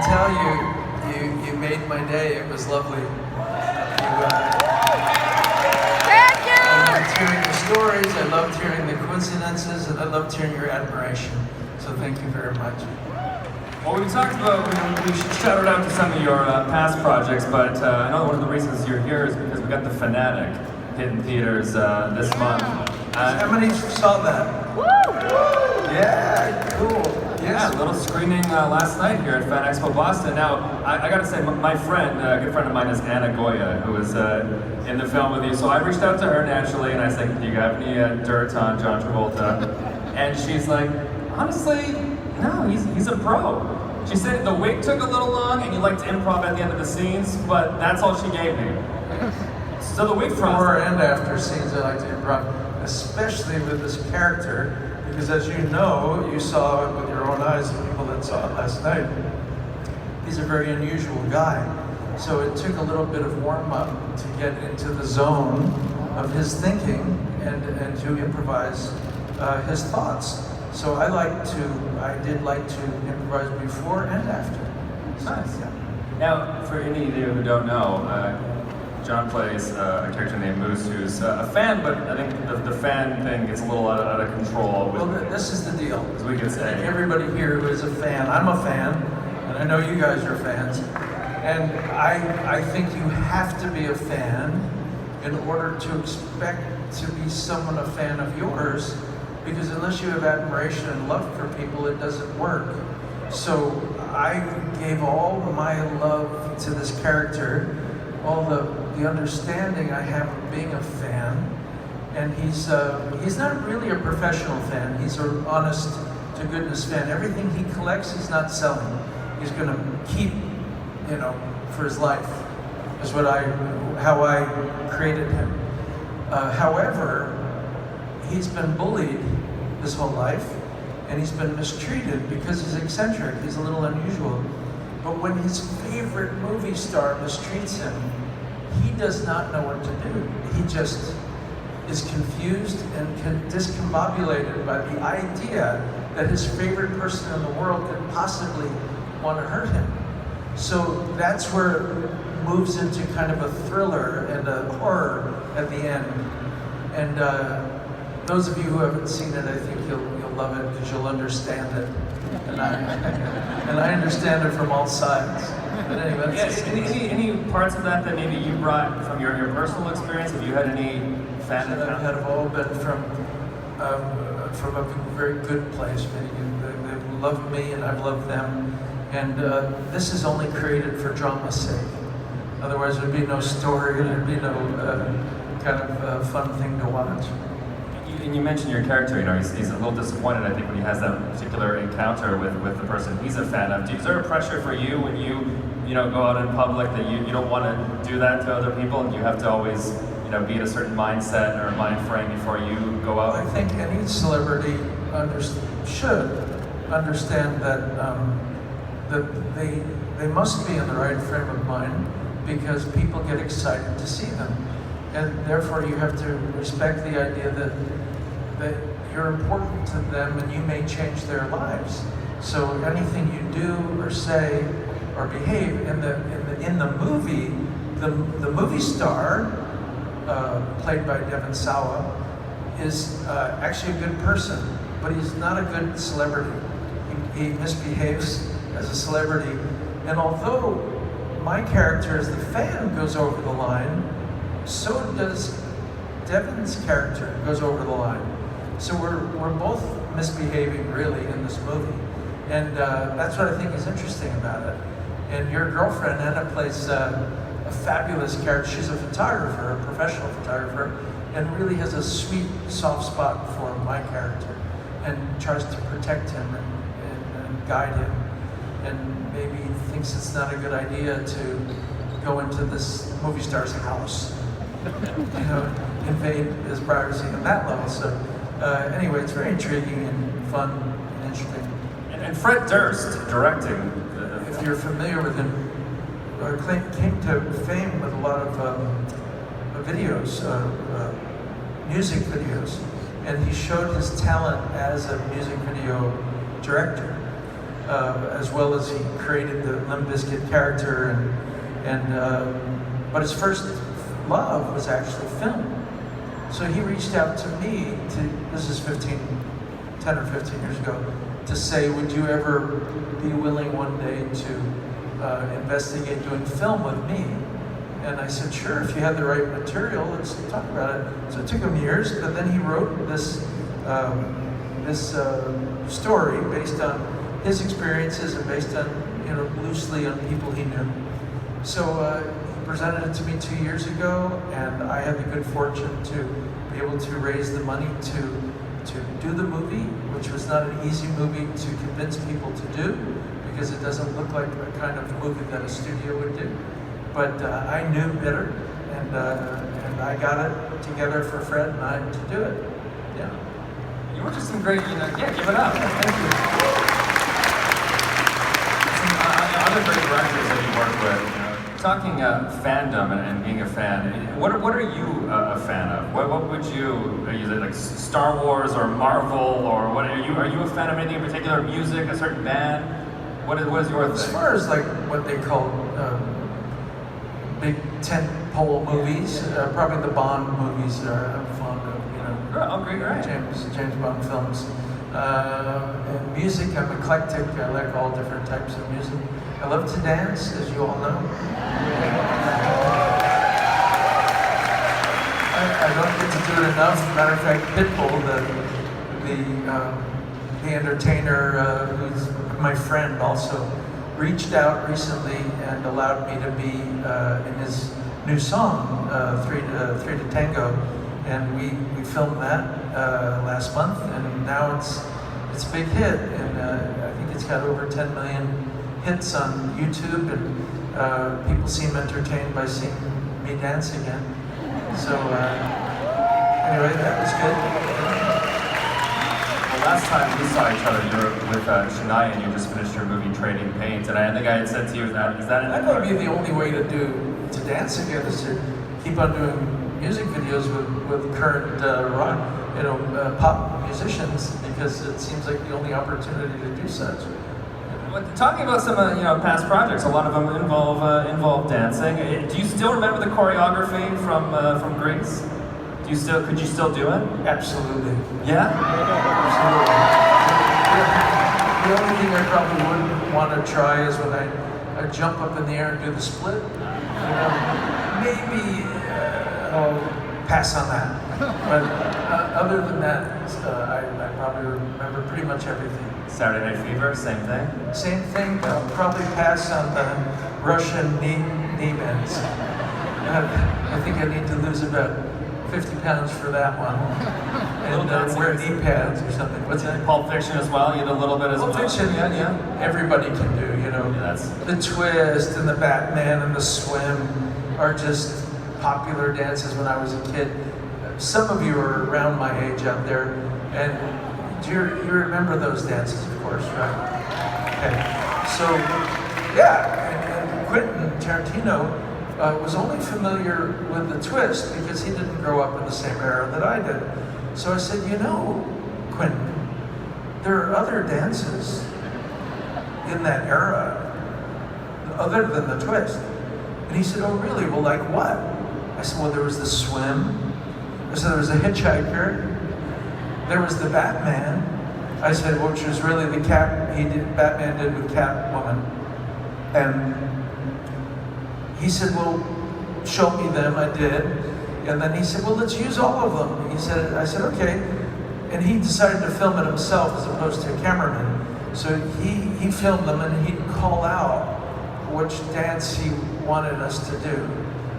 tell you made my day. It was lovely. Thank you! I loved hearing the stories, I loved hearing the coincidences, and I loved hearing your admiration. So thank you very much. Well, we talked about, we shouted out to some of your past projects, but I know one of the reasons you're here is because we got The Fanatic hitting theaters this month. How many saw that? Woo! Yeah, cool. Yeah, Yes. a little screening last night here at Fan Expo Boston. Now, I gotta say, my friend, a good friend of mine is Anna Goya, who was in the film with you. So I reached out to her naturally, and I said, do you have any dirt on John Travolta? And she's like, honestly, no, he's a pro. She said the wait took a little long, and you liked to improv at the end of the scenes, but that's all she gave me. So the wait Before and after scenes, I like to improv, especially with this character. Because as you know, you saw it with your own eyes, the people that saw it last night, he's a very unusual guy. So it took a little bit of warm-up to get into the zone of his thinking and to improvise his thoughts. So I did like to improvise before and after. Nice. Yeah. Now, for any of you who don't know, John plays a character named Moose who's a fan, but I think the fan thing gets a little out of control. Well, this is the deal. As we could say. Everybody here who is a fan, I'm a fan, and I know you guys are fans, and I think you have to be a fan in order to expect to be someone a fan of yours, because unless you have admiration and love for people, it doesn't work. So I gave all my love to this character, all the understanding I have of being a fan, and he's not really a professional fan. He's an honest to goodness fan. Everything he collects, he's not selling. He's going to keep, for his life. Is how I created him. However, he's been bullied his whole life, and he's been mistreated because he's eccentric. He's a little unusual. But when his favorite movie star mistreats him, he does not know what to do. He just is confused and discombobulated by the idea that his favorite person in the world could possibly want to hurt him. So that's where it moves into kind of a thriller and a horror at the end. And those of you who haven't seen it, I think you'll love it because you'll understand it. And I understand it from all sides. But anyway, any parts of that maybe you brought from your personal experience? Have you had any fan that I've had have all been from a very good place. They've loved me and I've loved them. And this is only created for drama's sake. Otherwise there'd be no story and there'd be no kind of fun thing to watch. And you mentioned your character, he's a little disappointed, I think, when he has that particular encounter with the person he's a fan of. Is there a pressure for you when you go out in public that you don't want to do that to other people, and you have to always, be in a certain mindset or mind frame before you go out? I think any celebrity should understand that that they must be in the right frame of mind because people get excited to see them. And therefore you have to respect the idea that you're important to them and you may change their lives. So anything you do or say or behave in the movie, the movie star, played by Devon Sawa, is actually a good person, but he's not a good celebrity. He misbehaves as a celebrity, and although my character as the fan goes over the line, so does Devon's character goes over the line. So we're both misbehaving really in this movie, and that's what I think is interesting about it. And your girlfriend Anna plays a fabulous character. She's a photographer, a professional photographer, and really has a sweet, soft spot for my character, and tries to protect him and guide him, and maybe thinks it's not a good idea to go into this movie star's house. Invade his privacy on that level. So anyway, it's very intriguing and fun and interesting. And Fred Durst directing. If you're familiar with him, came to fame with a lot of videos, music videos, and he showed his talent as a music video director. as well as he created the Limp Bizkit character. But his first love was actually film. So he reached out to me, this is 10 or 15 years ago, to say, would you ever be willing one day to investigate doing film with me? And I said, sure, if you had the right material, let's talk about it. So it took him years, but then he wrote this story based on his experiences and based on, loosely on people he knew. So he presented it to me 2 years ago, and I had the good fortune to be able to raise the money to do the movie, which was not an easy movie to convince people to do, because it doesn't look like the kind of movie that a studio would do. But I knew better, and I got it together for Fred and I to do it. Yeah. You were just some great, give it up. Thank you. Some other great directors that you work with, talking fandom and being a fan, what are you a fan of? What would you, is it like Star Wars or Marvel, or what are you a fan of anything in particular, music, a certain band? What is your thing? As far as like what they call big tent pole movies, probably the Bond movies I'm fond of, Oh, great. James Bond films. And music, I'm eclectic. I like all different types of music. I love to dance, as you all know. I don't get to do it enough. Matter of fact, Pitbull, the entertainer, who's my friend also, reached out recently and allowed me to be in his new song, Three to Tango, and we filmed that last month, and now it's a big hit, and I think it's got over 10 million hits on YouTube, and people seem entertained by seeing me dance again. So anyway, that was good. Last time we saw each other, you were with Shania, and you just finished your movie Trading Paint, and I think I had said to you, is that in That might be the only way to dance again, is to keep on doing music videos with current rock, pop musicians, because it seems like the only opportunity to do such. Talking about some past projects, a lot of them involve dancing. Do you still remember the choreography from Grease? Could you still do it? Absolutely. Yeah? Absolutely. The only thing I probably wouldn't want to try is when I jump up in the air and do the split. Maybe I'll pass on that. But other than that, I probably remember pretty much everything. Saturday Night Fever, same thing? Same thing. I'll probably pass on the Russian knee bends. I think I need to lose about 50 pounds for that one. And wear knee pads or something. What's that? Pulp Fiction as well? You did a little bit as well? Pulp Fiction, yeah. Everybody can do, The twist and the Batman and the swim are just popular dances when I was a kid. Some of you are around my age out there, and you remember those dances, of course, right? Okay. So, yeah, and Quentin Tarantino was only familiar with the twist because he didn't grow up in the same era that I did. So I said, Quentin, there are other dances in that era other than the twist. And he said, oh really? Well, like what? I said, well, there was the swim. I said, there was a hitchhiker. There was the Batman. I said, which was really the Batman did with Catwoman. And he said, well, show me them. I did. And then he said, well, let's use all of them. I said, okay. And he decided to film it himself as opposed to a cameraman. So he filmed them, and he'd call out which dance he wanted us to do.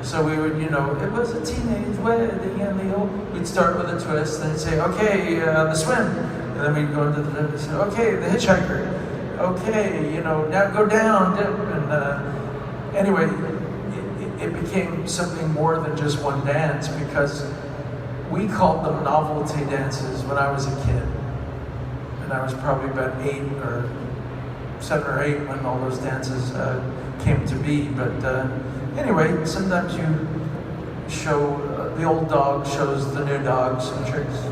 So we would, it was a teenage wedding, and we'd start with a twist, and he'd say, okay, the swim. And then we'd go into the, say, okay, the hitchhiker. Okay, now go down, dip. And anyway, it became something more than just one dance, because we called them novelty dances when I was a kid. And I was probably about 7 or 8 when all those dances came to be. But anyway, sometimes you show, the old dog shows the new dog some tricks.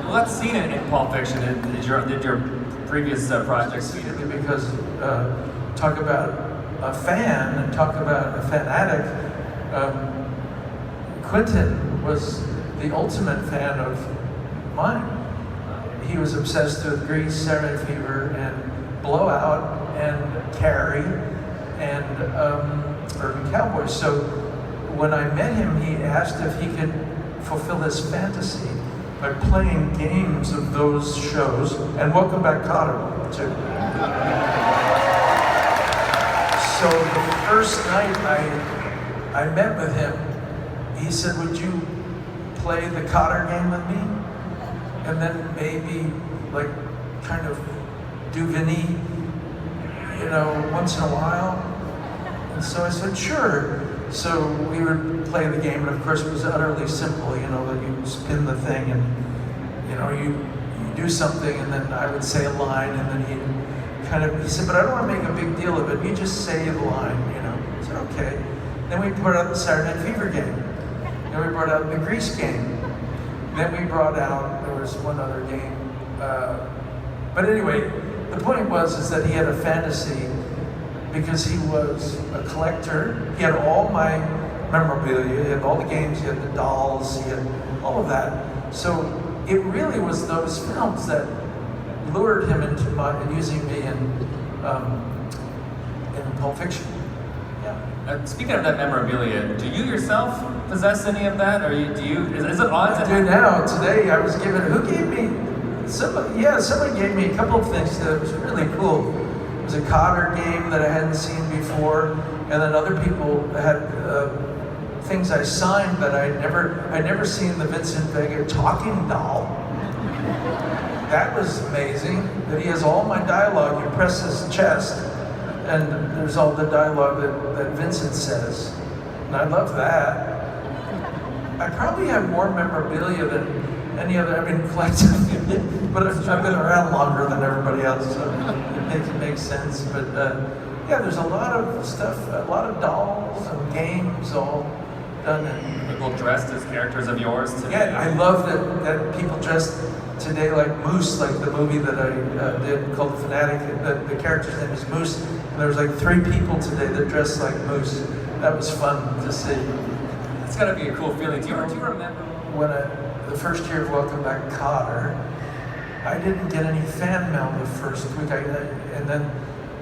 Well, that scene in Pulp Fiction, did your previous projects. Because talk about a fan and talk about a fanatic. Quentin was the ultimate fan of mine. He was obsessed with Grease, Saturday Night Fever, and Blowout, and Carrie, and Urban Cowboy. So when I met him, he asked if he could fulfill this fantasy by playing games of those shows, and Welcome Back, Kotter, too. So the first night I met with him, he said, would you play the Kotter game with me? And then maybe, like, kind of do Vinny, you know, once in a while? And so I said, sure. So we would play the game, and of course it was utterly simple, you know, that you spin the thing and, you know, you do something, and then I would say a line, and then he said, but I don't want to make a big deal of it, you just say the line, you know. I said, okay. Then we brought out the Saturday Night Fever game. Then we brought out the Grease game. Then we brought out, there was one other game. But anyway, the point is that he had a fantasy because he was a collector. He had all my memorabilia, he had all the games, he had the dolls, he had all of that. So it really was those films that lured him into using me in Pulp Fiction. Yeah. Speaking of that memorabilia, do you yourself possess any of that, or is it odd? I do now. Today I was given. Who gave me? Somebody gave me a couple of things that was really cool. It was a Kotter game that I hadn't seen before, and then other people had things I signed that I'd never seen. The Vincent Vega talking doll. That was amazing. That he has all my dialogue. You press his chest, and there's all the dialogue that Vincent says. And I love that. I probably have more memorabilia than any other, I mean, collective, but I've been around longer than everybody else, so it makes sense. But yeah, there's a lot of stuff, a lot of dolls and games all done in. People dressed as characters of yours today. Yeah, I love that people dressed today like Moose, like the movie that I did called The Fanatic. The character's name is Moose, and there was like 3 people today that dressed like Moose. That was fun to see. It's gotta be a cool feeling. Do you remember? When the first year of Welcome Back, Kotter, I didn't get any fan mail the first week, and then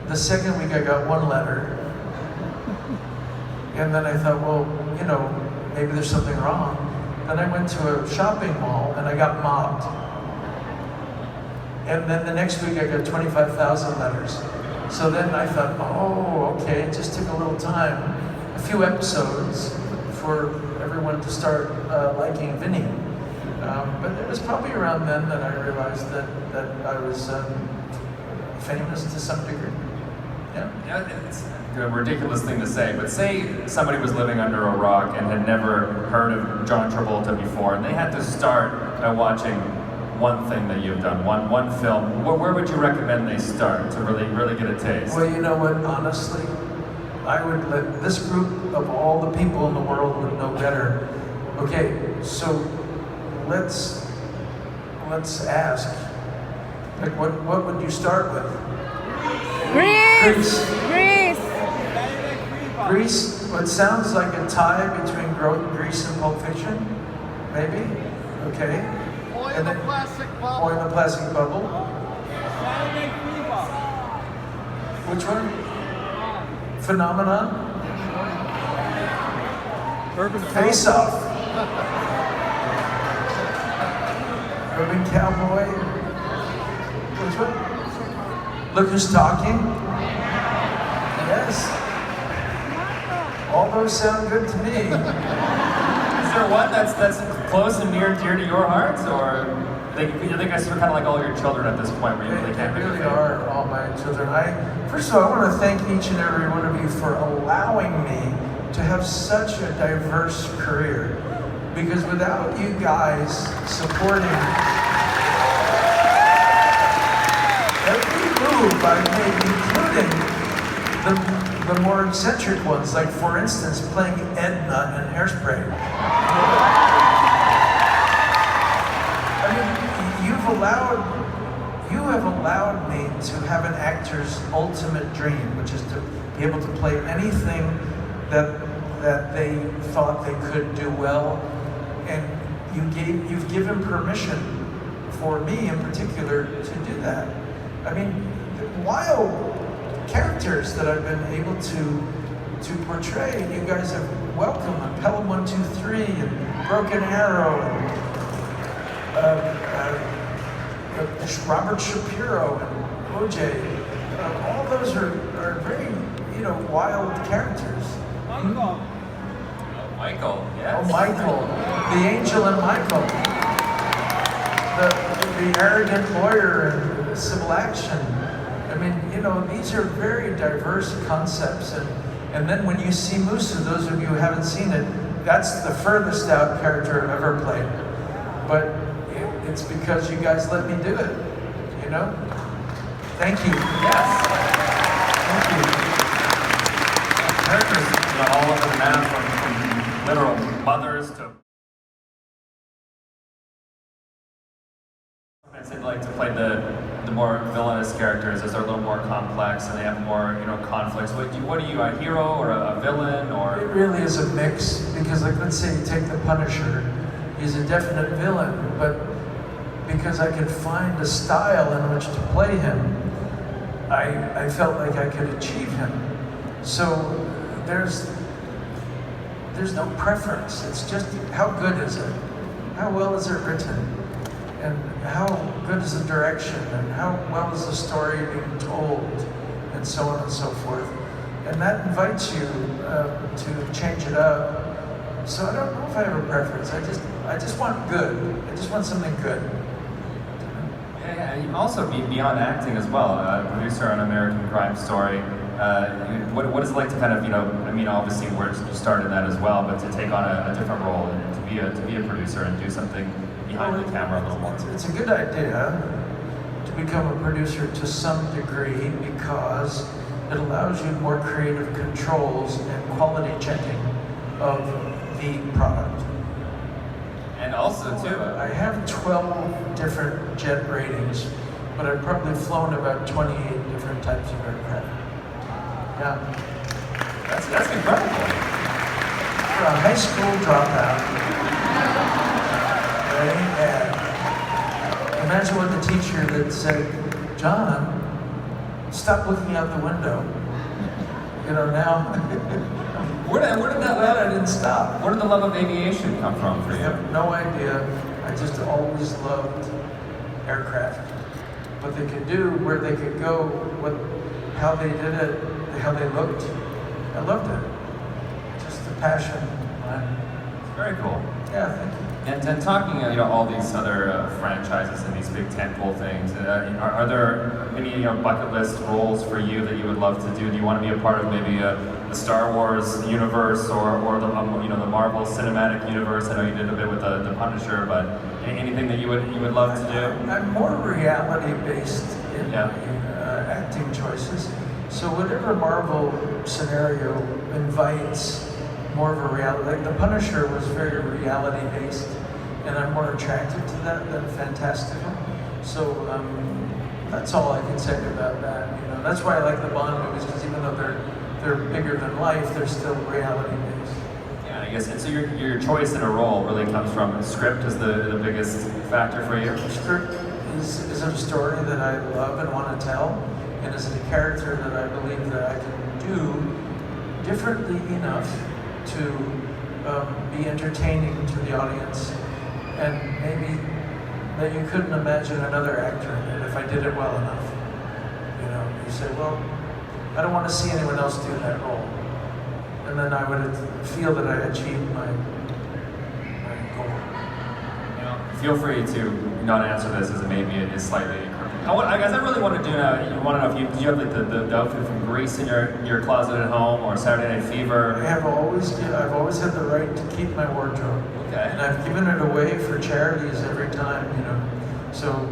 the second week I got 1 letter. And then I thought, well, you know, maybe there's something wrong. Then I went to a shopping mall and I got mobbed. And then the next week I got 25,000 letters. So then I thought, oh, okay, it just took a little time, a few episodes for everyone to start liking Vinny. But it was probably around then that I realized that I was famous to some degree. Yeah, it's a ridiculous thing to say, but say somebody was living under a rock and had never heard of John Travolta before, and they had to start by watching one thing that you've done, one film. Where would you recommend they start to really get a taste? Well, you know what, honestly, I would let this group of all the people in the world would know better. Okay, so let's ask, like, what would you start with? Grease! Grease, what sounds like a tie between Grease and Pulp Fiction? Maybe? Okay. Boy in the plastic bubble. Boy in the Plastic Bubble. Saturday Fever. Which one? Phenomenon? Urban Face Off. Urban Cowboy. Which one? Look Who's Talking? Yes. All those sound good to me. Is there one that's close and near and dear to your hearts, or you think I sort of kind of like all your children at this point where you really can't They pick a really favorite? are all my children. First of all, I want to thank each and every one of you for allowing me to have such a diverse career. Because without you guys supporting every move I made, including the more eccentric ones, like for instance, playing Edna in Hairspray. I mean, you have allowed me to have an actor's ultimate dream, which is to be able to play anything that they thought they could do well, and you've given permission for me in particular to do that. I mean, wild characters that I've been able to portray, and you guys have welcomed on Pelham 123 and Broken Arrow and Robert Shapiro and OJ. All those are very, wild characters. Michael. Michael, yes. Oh, Michael, the angel and Michael, the arrogant lawyer in Civil Action. I mean, these are very diverse concepts, and then when you see Musu, those of you who haven't seen it, that's the furthest out character I've ever played. But it's because you guys let me do it, Thank you. Yes. Thank you. Characters all over the map, from literal mothers to. I'd like to play the more villainous characters as they're a little more complex and they have more conflicts. What are you, a hero or a villain or? It really is a mix, because let's say you take the Punisher, he's a definite villain, but because I could find a style in which to play him, I felt like I could achieve him. So there's no preference. It's just how good is it? How well is it written? And how good is the direction? And how well is the story being told? And so on and so forth. And that invites you to change it up. So I don't know if I have a preference. I just want good. I just want something good. Yeah, you also beyond acting as well, producer on American Crime Story. What is it like to kind of, obviously where you started that as well, but to take on a different role and to be a producer and do something behind the camera a little more? It's a good idea to become a producer to some degree, because it allows you more creative controls and quality checking of the product. And also too, I have 12 different jet ratings, but I've probably flown about 28 different types of aircraft. Yeah. that's incredible. For a high school dropout, that ain't bad. Imagine what the teacher that said, John, stop looking out the window. Now, Where did that I didn't stop. Where did the love of aviation come from for I you? have no idea. I just always loved aircraft. What they could do, where they could go, how they did it, how they looked. I loved it. Just the passion. Very cool. Yeah, thank you. And talking, all these other franchises and these big tentpole things, are there any bucket list roles for you that you would love to do? Do you want to be a part of maybe the Star Wars universe or the the Marvel Cinematic Universe? I know you did a bit with the Punisher, but anything that you would love to do? I'm more reality based in Yeah. my acting choices. So whatever Marvel scenario invites more of a reality, like the Punisher was very reality based, and I'm more attracted to that than fantastical. So that's all I can say about that. That's why I like the Bond movies, because even though they're bigger than life, they're still reality based. Yeah, I guess. And so your choice in a role really comes from script is the biggest factor for you. Script is a story that I love and want to tell, and is it a character that I believe that I can do differently enough to be entertaining to the audience, and maybe that you couldn't imagine another actor in it if I did it well enough. You say, well, I don't want to see anyone else do that role, and then I would feel that I achieved my goal. Feel free to not answer this as maybe it is slightly. I guess I really want to do now. You want to know if do you have like the outfit from Grease in your closet at home or Saturday Night Fever? I've always had the right to keep my wardrobe. Okay. And I've given it away for charities every time, So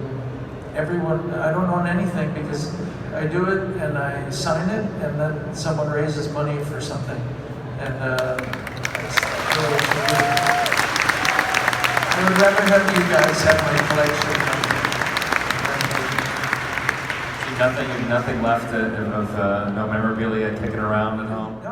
everyone, I don't own anything because I do it and I sign it, and then someone raises money for something. And it's really good. I would rather have you guys have my collection. nothing left of no memorabilia kicking around at home.